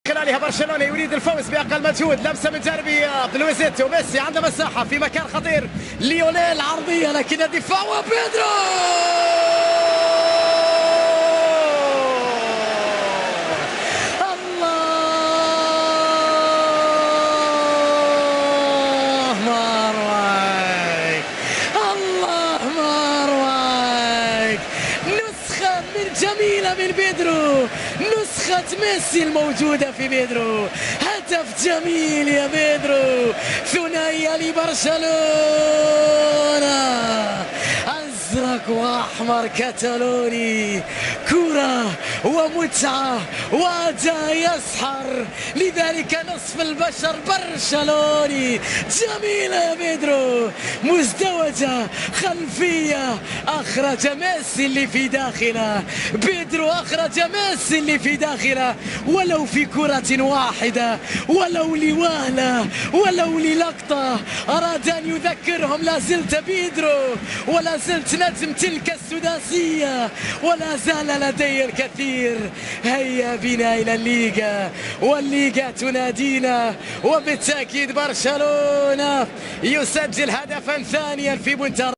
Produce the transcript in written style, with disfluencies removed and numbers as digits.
خلالها برشلونة يريد الفوز بأقل مجهود. لمسة من جانبي لويزيتو. وميسي عنده مساحة في مكان خطير. ليونيل عرضية لكن الدفاع وبيدرو جميلة من بيدرو، نسخة ميسي الموجودة في بيدرو. هدف جميل يا بيدرو، ثنائية لبرشلونة، أزرق وأحمر كتالوني، كرة ومتعة وأداء يسحر، لذلك نصف البشر برشلوني. جميلة يا بيدرو، مزدوجة خلفية، أخرج ميسي اللي في داخله. بيدرو أخرج ميسي اللي في داخله، ولو في كرة واحدة، ولو لوهلة، ولو للقطة، أراد أن يذكرهم لا زلت بيدرو، ولا زلت نجم تلك السداسية، ولا زال لدي الكثير. هيا بنا إلى الليغا، والليغا تنادينا، وبالتأكيد برشلونة يسجل هدفا ثانيا في منتهى